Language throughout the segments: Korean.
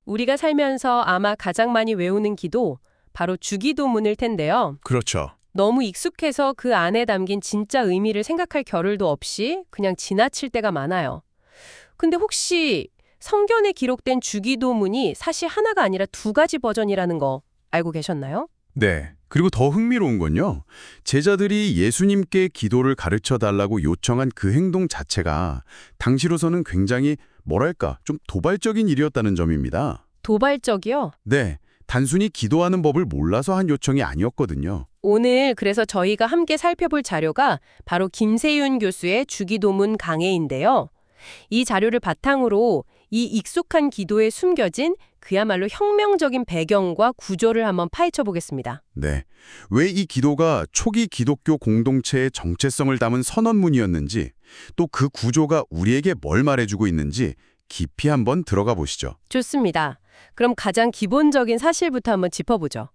우리가 살면서 아마 가장 많이 외우는 기도, 바로 주기도문일 텐데요. 그렇죠. 너무 익숙해서 그 안에 담긴 진짜 의미를 생각할 겨를도 없이 그냥 지나칠 때가 많아요. 근데 혹시 성경에 기록된 주기도문이 사실 하나가 아니라 두 가지 버전이라는 거 알고 계셨나요? 네. 그리고 더 흥미로운 건요. 제자들이 예수님께 기도를 가르쳐 달라고 요청한 그 행동 자체가 당시로서는 굉장히 뭐랄까 좀 도발적인 일이었다는 점입니다. 도발적이요? 네. 단순히 기도하는 법을 몰라서 한 요청이 아니었거든요. 오늘 그래서 저희가 함께 살펴볼 자료가 바로 김세윤 교수의 주기도문 강해인데요. 이 자료를 바탕으로 이 익숙한 기도에 숨겨진 그야말로 혁명적인 배경과 구조를 한번 파헤쳐 보겠습니다. 네. 왜 이 기도가 초기 기독교 공동체의 정체성을 담은 선언문이었는지, 또 그 구조가 우리에게 뭘 말해주고 있는지 깊이 한번 들어가 보시죠. 좋습니다. 그럼 가장 기본적인 사실부터 한번 짚어보죠.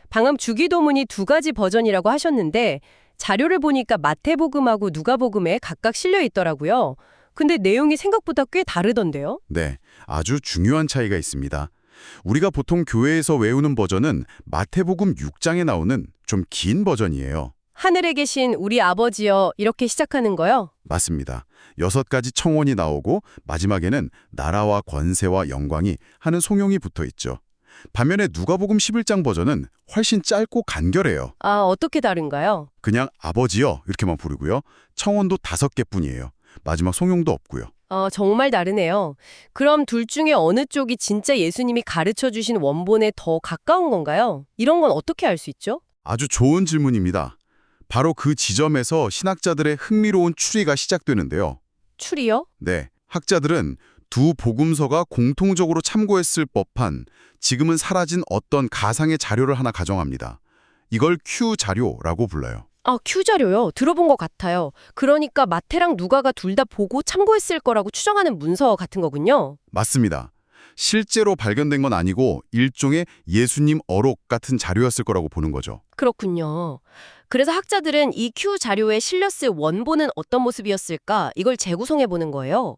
방금 주기도문이 두 가지 버전이라고 하셨는데 자료를 보니까 마태복음하고 누가복음에 각각 실려 있더라고요. 근데 내용이 생각보다 꽤 다르던데요? 네. 아주 중요한 차이가 있습니다. 우리가 보통 교회에서 외우는 버전은 마태복음 6장에 나오는 좀 긴 버전이에요. 하늘에 계신 우리 아버지여 이렇게 시작하는 거요? 맞습니다. 6가지 청원이 나오고 마지막에는 나라와 권세와 영광이 하는 송영이 붙어 있죠. 반면에 누가복음 11장 버전은 훨씬 짧고 간결해요. 아, 어떻게 다른가요? 그냥 아버지여 이렇게만 부르고요. 청원도 5개뿐이에요. 마지막 송영도 없고요. 정말 다르네요. 그럼 둘 중에 어느 쪽이 진짜 예수님이 가르쳐 주신 원본에 더 가까운 건가요? 이런 건 어떻게 알 수 있죠? 아주 좋은 질문입니다. 바로 그 지점에서 신학자들의 흥미로운 추리가 시작되는데요. 추리요? 네, 학자들은 두 복음서가 공통적으로 참고했을 법한 지금은 사라진 어떤 가상의 자료를 하나 가정합니다. 이걸 Q 자료라고 불러요. 아, Q 자료요? 들어본 것 같아요. 그러니까 마태랑 누가가 둘 다 보고 참고했을 거라고 추정하는 문서 같은 거군요. 맞습니다. 실제로 발견된 건 아니고 일종의 예수님 어록 같은 자료였을 거라고 보는 거죠. 그렇군요. 그래서 학자들은 이 Q 자료에 실렸을 원본은 어떤 모습이었을까? 이걸 재구성해 보는 거예요.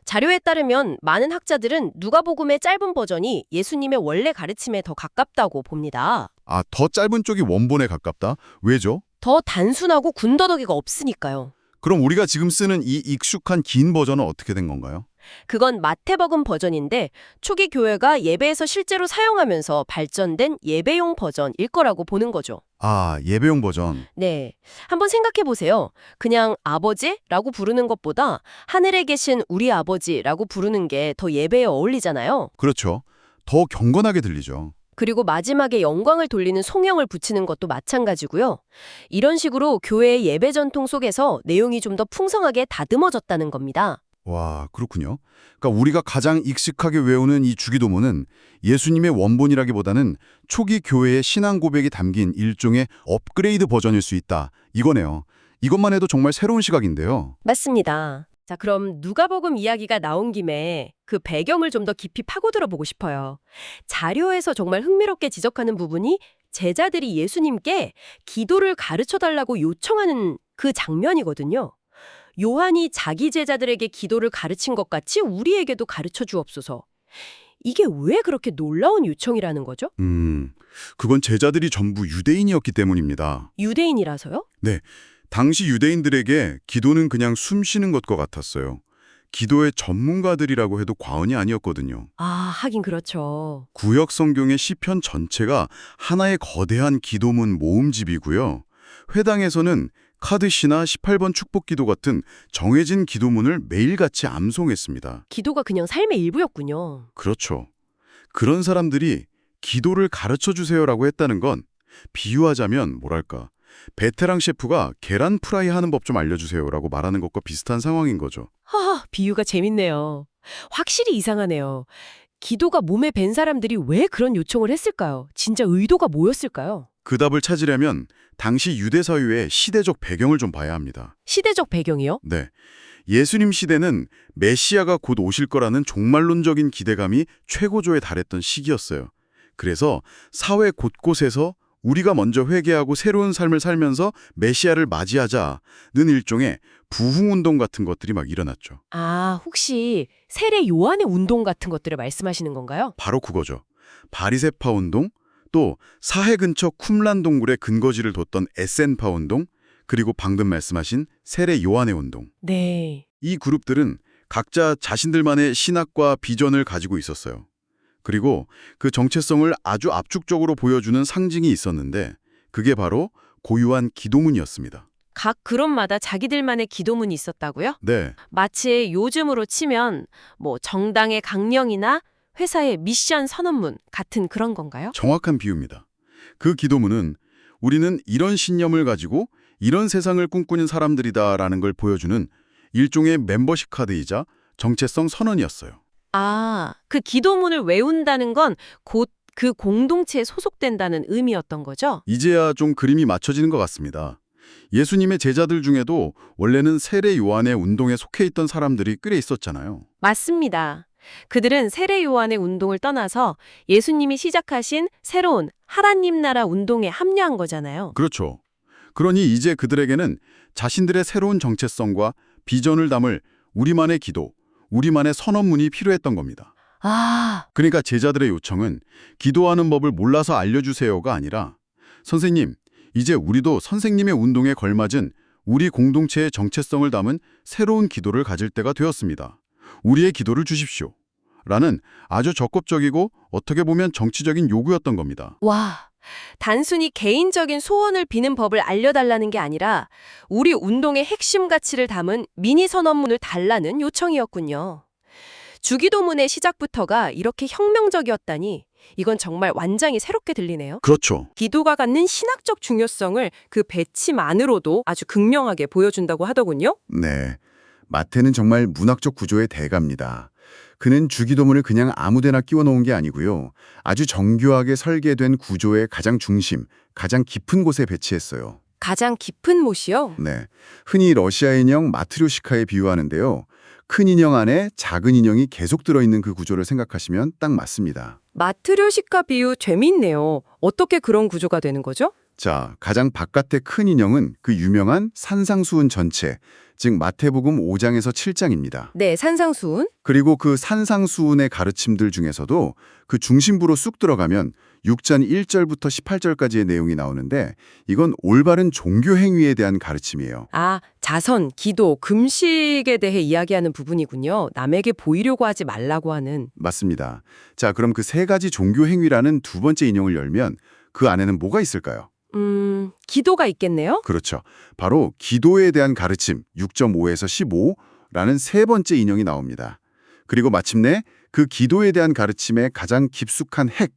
자료에 따르면 많은 학자들은 누가복음의 짧은 버전이 예수님의 원래 가르침에 더 가깝다고 봅니다. 아, 더 짧은 쪽이 원본에 가깝다? 왜죠? 더 단순하고 군더더기가 없으니까요. 그럼 우리가 지금 쓰는 이 익숙한 긴 버전은 어떻게 된 건가요? 그건 마태복음 버전인데 초기 교회가 예배에서 실제로 사용하면서 발전된 예배용 버전일 거라고 보는 거죠. 아, 예배용 버전. 네. 한번 생각해 보세요. 그냥 아버지라고 부르는 것보다 하늘에 계신 우리 아버지라고 부르는 게 더 예배에 어울리잖아요. 그렇죠. 더 경건하게 들리죠. 그리고 마지막에 영광을 돌리는 송영을 붙이는 것도 마찬가지고요. 이런 식으로 교회의 예배 전통 속에서 내용이 좀 더 풍성하게 다듬어졌다는 겁니다. 와, 그렇군요. 그러니까 우리가 가장 익숙하게 외우는 이 주기도문은 예수님의 원본이라기보다는 초기 교회의 신앙 고백이 담긴 일종의 업그레이드 버전일 수 있다. 이거네요. 이것만 해도 정말 새로운 시각인데요. 맞습니다. 자, 그럼 누가복음 이야기가 나온 김에 그 배경을 좀 더 깊이 파고들어 보고 싶어요. 자료에서 정말 흥미롭게 지적하는 부분이 제자들이 예수님께 기도를 가르쳐 달라고 요청하는 그 장면이거든요. 요한이 자기 제자들에게 기도를 가르친 것 같이 우리에게도 가르쳐 주옵소서. 이게 왜 그렇게 놀라운 요청이라는 거죠? 그건 제자들이 전부 유대인이었기 때문입니다. 유대인이라서요? 네, 당시 유대인들에게 기도는 그냥 숨 쉬는 것과 같았어요. 기도의 전문가들이라고 해도 과언이 아니었거든요. 아, 하긴 그렇죠. 구역 성경의 시편 전체가 하나의 거대한 기도문 모음집이고요. 회당에서는 카드시나 18번 축복기도 같은 정해진 기도문을 매일같이 암송했습니다. 기도가 그냥 삶의 일부였군요. 그렇죠. 그런 사람들이 기도를 가르쳐 주세요라고 했다는 건 비유하자면 뭐랄까, 베테랑 셰프가 계란 프라이 하는 법 좀 알려주세요라고 말하는 것과 비슷한 상황인 거죠. 하하, 비유가 재밌네요. 확실히 이상하네요. 기도가 몸에 밴 사람들이 왜 그런 요청을 했을까요? 진짜 의도가 뭐였을까요? 그 답을 찾으려면 당시 유대 사회의 시대적 배경을 좀 봐야 합니다. 시대적 배경이요? 네. 예수님 시대는 메시아가 곧 오실 거라는 종말론적인 기대감이 최고조에 달했던 시기였어요. 그래서 사회 곳곳에서 우리가 먼저 회개하고 새로운 삶을 살면서 메시아를 맞이하자는 일종의 부흥운동 같은 것들이 막 일어났죠. 아, 혹시 세례 요한의 운동 같은 것들을 말씀하시는 건가요? 바로 그거죠. 바리새파 운동, 또 사해 근처 쿰란 동굴에 근거지를 뒀던 에센파 운동, 그리고 방금 말씀하신 세례 요한의 운동. 네. 이 그룹들은 각자 자신들만의 신학과 비전을 가지고 있었어요. 그리고 그 정체성을 아주 압축적으로 보여주는 상징이 있었는데 그게 바로 고유한 기도문이었습니다. 각 그룹마다 자기들만의 기도문이 있었다고요? 네, 마치 요즘으로 치면 뭐 정당의 강령이나 회사의 미션 선언문 같은 그런 건가요? 정확한 비유입니다. 그 기도문은 우리는 이런 신념을 가지고 이런 세상을 꿈꾸는 사람들이다라는 걸 보여주는 일종의 멤버십 카드이자 정체성 선언이었어요. 아, 그 기도문을 외운다는 건 곧 그 공동체에 소속된다는 의미였던 거죠? 이제야 좀 그림이 맞춰지는 것 같습니다. 예수님의 제자들 중에도 원래는 세례 요한의 운동에 속해 있던 사람들이 꽤 있었잖아요. 맞습니다. 그들은 세례 요한의 운동을 떠나서 예수님이 시작하신 새로운 하나님 나라 운동에 합류한 거잖아요. 그렇죠. 그러니 이제 그들에게는 자신들의 새로운 정체성과 비전을 담을 우리만의 기도, 우리만의 선언문이 필요했던 겁니다. 아, 그러니까 제자들의 요청은 기도하는 법을 몰라서 알려주세요가 아니라 선생님, 이제 우리도 선생님의 운동에 걸맞은 우리 공동체의 정체성을 담은 새로운 기도를 가질 때가 되었습니다. 우리의 기도를 주십시오. 라는 아주 적극적이고 어떻게 보면 정치적인 요구였던 겁니다. 와. 단순히 개인적인 소원을 비는 법을 알려달라는 게 아니라 우리 운동의 핵심 가치를 담은 미니 선언문을 달라는 요청이었군요. 주기도문의 시작부터가 이렇게 혁명적이었다니 이건 정말 완장이 새롭게 들리네요. 그렇죠. 기도가 갖는 신학적 중요성을 그 배치만으로도 아주 극명하게 보여준다고 하더군요. 네, 마태는 정말 문학적 구조의 대가입니다. 그는 주기도문을 그냥 아무데나 끼워 놓은 게 아니고요. 아주 정교하게 설계된 구조의 가장 중심, 가장 깊은 곳에 배치했어요. 가장 깊은 못이요? 네, 흔히 러시아 인형 마트료시카에 비유하는데요. 큰 인형 안에 작은 인형이 계속 들어있는 그 구조를 생각하시면 딱 맞습니다. 마트료시카 비유 재밌네요. 어떻게 그런 구조가 되는 거죠? 자, 가장 바깥의 큰 인형은 그 유명한 산상수훈 전체, 즉 마태복음 5장에서 7장입니다. 네, 산상수훈. 그리고 그 산상수훈의 가르침들 중에서도 그 중심부로 쑥 들어가면 6장 1절부터 18절까지의 내용이 나오는데 이건 올바른 종교 행위에 대한 가르침이에요. 아, 자선, 기도, 금식에 대해 이야기하는 부분이군요. 남에게 보이려고 하지 말라고 하는. 맞습니다. 자, 그럼 그 세 가지 종교 행위라는 두 번째 인형을 열면 그 안에는 뭐가 있을까요? 기도가 있겠네요? 그렇죠. 바로 기도에 대한 가르침 6.5에서 15라는 세 번째 인형이 나옵니다. 그리고 마침내 그 기도에 대한 가르침의 가장 깊숙한 핵,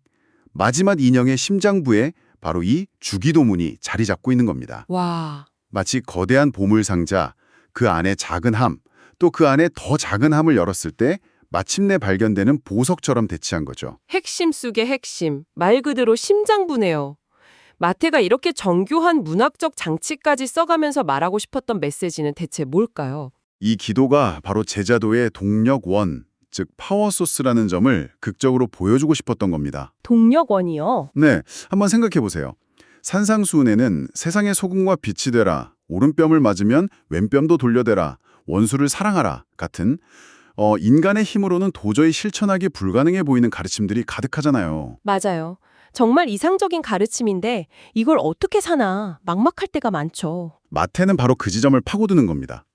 마지막 인형의 심장부에 바로 이 주기도문이 자리 잡고 있는 겁니다. 와, 마치 거대한 보물상자, 그 안에 작은 함, 또 그 안에 더 작은 함을 열었을 때 마침내 발견되는 보석처럼 대치한 거죠. 핵심 속의 핵심. 말 그대로 심장부네요. 마태가 이렇게 정교한 문학적 장치까지 써가면서 말하고 싶었던 메시지는 대체 뭘까요? 이 기도가 바로 제자도의 동력원, 즉 파워소스라는 점을 극적으로 보여주고 싶었던 겁니다. 동력원이요? 네, 한번 생각해 보세요. 산상수훈에는 세상의 소금과 빛이 되라, 오른뺨을 맞으면 왼뺨도 돌려대라, 원수를 사랑하라 같은 인간의 힘으로는 도저히 실천하기 불가능해 보이는 가르침들이 가득하잖아요. 맞아요. 정말 이상적인 가르침인데 이걸 어떻게 사나 막막할 때가 많죠. 마태는 바로 그 지점을 파고드는 겁니다.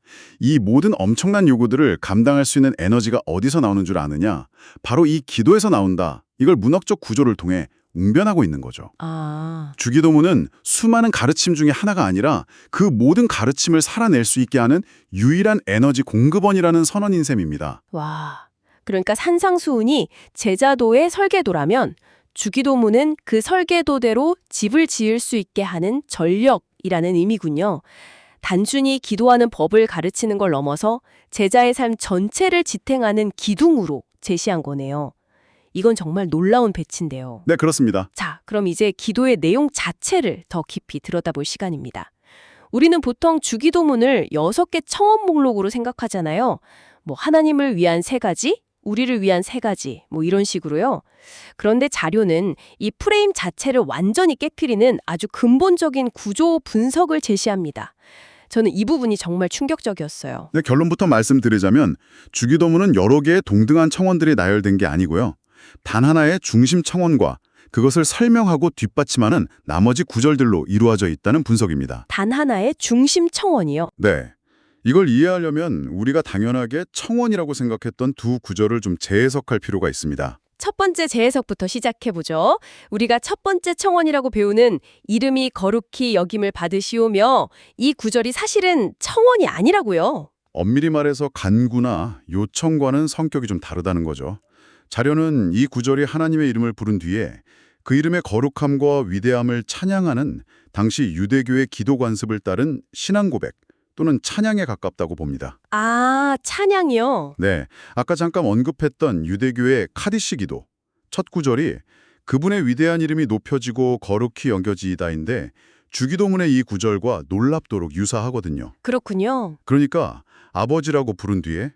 이 모든 엄청난 요구들을 감당할 수 있는 에너지가 어디서 나오는 줄 아느냐? 바로 이 기도에서 나온다. 이걸 문학적 구조를 통해 웅변하고 있는 거죠. 아, 주기도문은 수많은 가르침 중에 하나가 아니라 그 모든 가르침을 살아낼 수 있게 하는 유일한 에너지 공급원이라는 선언인 셈입니다. 와. 그러니까 산상수훈이 제자도의 설계도라면 주기도문은 그 설계도대로 집을 지을 수 있게 하는 전력이라는 의미군요. 단순히 기도하는 법을 가르치는 걸 넘어서 제자의 삶 전체를 지탱하는 기둥으로 제시한 거네요. 이건 정말 놀라운 배치인데요. 네, 그렇습니다. 자, 그럼 이제 기도의 내용 자체를 더 깊이 들여다볼 시간입니다. 우리는 보통 주기도문을 6개 청원 목록으로 생각하잖아요. 뭐 하나님을 위한 3가지, 우리를 위한 세 가지, 뭐 이런 식으로요. 그런데 자료는 이 프레임 자체를 완전히 깨트리는 아주 근본적인 구조 분석을 제시합니다. 저는 이 부분이 정말 충격적이었어요. 네, 결론부터 말씀드리자면 주기도문은 여러 개의 동등한 청원들이 나열된 게 아니고요. 단 하나의 중심 청원과 그것을 설명하고 뒷받침하는 나머지 구절들로 이루어져 있다는 분석입니다. 단 하나의 중심 청원이요. 네. 이걸 이해하려면 우리가 당연하게 청원이라고 생각했던 두 구절을 좀 재해석할 필요가 있습니다. 첫 번째 재해석부터 시작해보죠. 우리가 첫 번째 청원이라고 배우는 이름이 거룩히 여김을 받으시오며 이 구절이 사실은 청원이 아니라고요. 엄밀히 말해서 간구나 요청과는 성격이 좀 다르다는 거죠. 자료는 이 구절이 하나님의 이름을 부른 뒤에 그 이름의 거룩함과 위대함을 찬양하는 당시 유대교의 기도 관습을 따른 신앙 고백 또는 찬양에 가깝다고 봅니다. 아, 찬양이요? 네, 아까 잠깐 언급했던 유대교의 카디시 기도 첫 구절이 그분의 위대한 이름이 높여지고 거룩히 여겨지이다인데 주기도문의 이 구절과 놀랍도록 유사하거든요. 그렇군요. 그러니까 아버지라고 부른 뒤에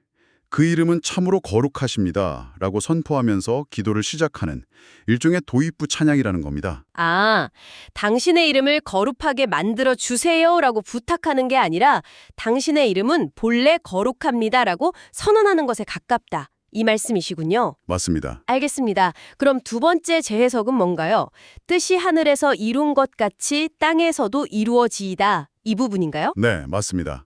그 이름은 참으로 거룩하십니다 라고 선포하면서 기도를 시작하는 일종의 도입부 찬양이라는 겁니다. 아, 당신의 이름을 거룩하게 만들어 주세요라고 부탁하는 게 아니라 당신의 이름은 본래 거룩합니다라고 선언하는 것에 가깝다. 이 말씀이시군요. 맞습니다. 알겠습니다. 그럼 두 번째 재해석은 뭔가요? 뜻이 하늘에서 이룬 것 같이 땅에서도 이루어지이다. 이 부분인가요? 네, 맞습니다.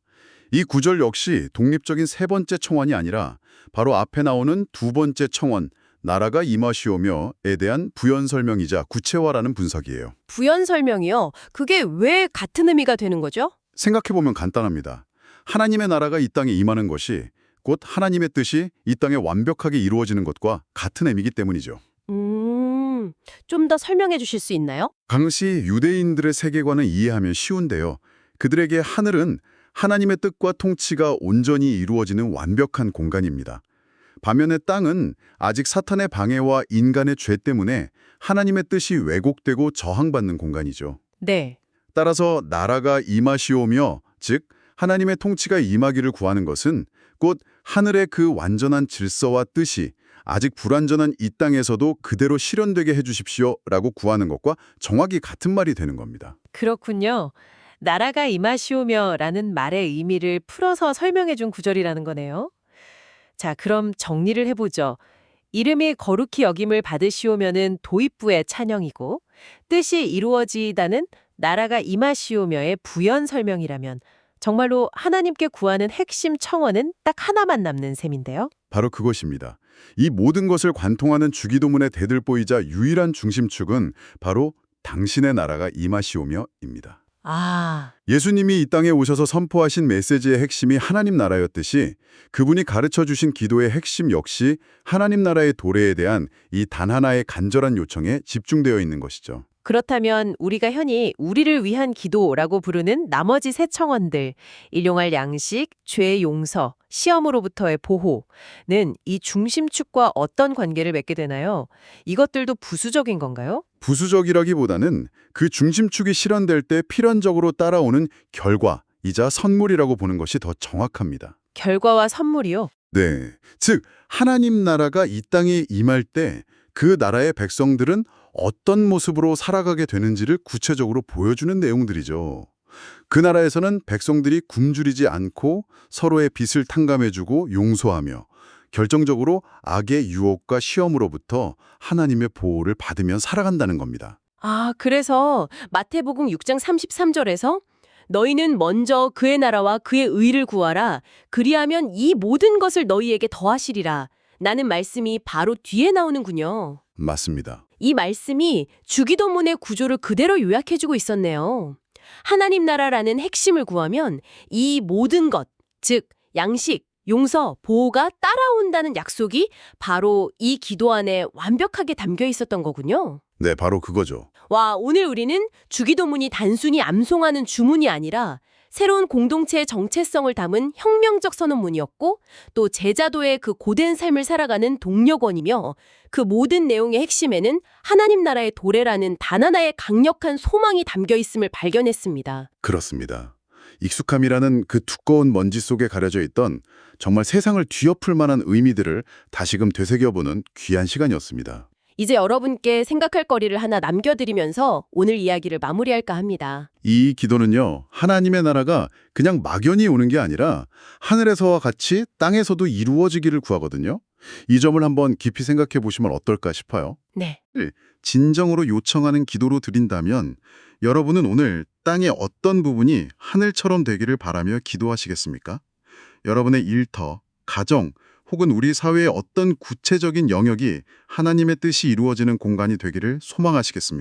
이 구절 역시 독립적인 세 번째 청원이 아니라 바로 앞에 나오는 두 번째 청원, 나라가 임하시오며에 대한 부연 설명이자 구체화라는 분석이에요. 부연 설명이요? 그게 왜 같은 의미가 되는 거죠? 생각해보면 간단합니다. 하나님의 나라가 이 땅에 임하는 것이 곧 하나님의 뜻이 이 땅에 완벽하게 이루어지는 것과 같은 의미이기 때문이죠. 좀 더 설명해 주실 수 있나요? 당시 유대인들의 세계관을 이해하면 쉬운데요. 그들에게 하늘은 하나님의 뜻과 통치가 온전히 이루어지는 완벽한 공간입니다. 반면에 땅은 아직 사탄의 방해와 인간의 죄 때문에 하나님의 뜻이 왜곡되고 저항받는 공간이죠. 네. 따라서 나라가 임하시오며, 즉 하나님의 통치가 임하기를 구하는 것은 곧 하늘의 그 완전한 질서와 뜻이 아직 불완전한 이 땅에서도 그대로 실현되게 해주십시오라고 구하는 것과 정확히 같은 말이 되는 겁니다. 그렇군요. 나라가 임하시오며라는 말의 의미를 풀어서 설명해 준 구절이라는 거네요. 자, 그럼 정리를 해보죠. 이름이 거룩히 여김을 받으시오며는 도입부의 찬양이고 뜻이 이루어지다는 나라가 임하시오며의 부연 설명이라면 정말로 하나님께 구하는 핵심 청원은 딱 하나만 남는 셈인데요. 바로 그것입니다. 이 모든 것을 관통하는 주기도문의 대들보이자 유일한 중심축은 바로 당신의 나라가 임하시오며입니다. 아, 예수님이 이 땅에 오셔서 선포하신 메시지의 핵심이 하나님 나라였듯이 그분이 가르쳐 주신 기도의 핵심 역시 하나님 나라의 도래에 대한 이 단 하나의 간절한 요청에 집중되어 있는 것이죠. 그렇다면 우리가 흔히 우리를 위한 기도라고 부르는 나머지 세 청원들, 일용할 양식, 죄 용서, 시험으로부터의 보호는 이 중심축과 어떤 관계를 맺게 되나요? 이것들도 부수적인 건가요? 부수적이라기보다는 그 중심축이 실현될 때 필연적으로 따라오는 결과이자 선물이라고 보는 것이 더 정확합니다. 결과와 선물이요? 네, 즉 하나님 나라가 이 땅에 임할 때 그 나라의 백성들은 어떤 모습으로 살아가게 되는지를 구체적으로 보여주는 내용들이죠. 그 나라에서는 백성들이 굶주리지 않고 서로의 빚을 탕감해주고 용서하며 결정적으로 악의 유혹과 시험으로부터 하나님의 보호를 받으며 살아간다는 겁니다. 아, 그래서 마태복음 6장 33절에서 너희는 먼저 그의 나라와 그의 의를 구하라. 그리하면 이 모든 것을 너희에게 더하시리라. 라는 말씀이 바로 뒤에 나오는군요. 맞습니다. 이 말씀이 주기도문의 구조를 그대로 요약해주고 있었네요. 하나님 나라라는 핵심을 구하면 이 모든 것, 즉 양식, 용서, 보호가 따라온다는 약속이 바로 이 기도 안에 완벽하게 담겨 있었던 거군요. 네, 바로 그거죠. 와, 오늘 우리는 주기도문이 단순히 암송하는 주문이 아니라 새로운 공동체의 정체성을 담은 혁명적 선언문이었고 또 제자도의 그 고된 삶을 살아가는 동력원이며 그 모든 내용의 핵심에는 하나님 나라의 도래라는 단 하나의 강력한 소망이 담겨 있음을 발견했습니다. 그렇습니다. 익숙함이라는 그 두꺼운 먼지 속에 가려져 있던 정말 세상을 뒤엎을 만한 의미들을 다시금 되새겨보는 귀한 시간이었습니다. 이제 여러분께 생각할 거리를 하나 남겨드리면서 오늘 이야기를 마무리할까 합니다. 이 기도는요, 하나님의 나라가 그냥 막연히 오는 게 아니라 하늘에서와 같이 땅에서도 이루어지기를 구하거든요. 이 점을 한번 깊이 생각해 보시면 어떨까 싶어요. 네. 진정으로 요청하는 기도로 드린다면 여러분은 오늘 땅의 어떤 부분이 하늘처럼 되기를 바라며 기도하시겠습니까? 여러분의 일터, 가정, 혹은 우리 사회의 어떤 구체적인 영역이 하나님의 뜻이 이루어지는 공간이 되기를 소망하시겠습니까?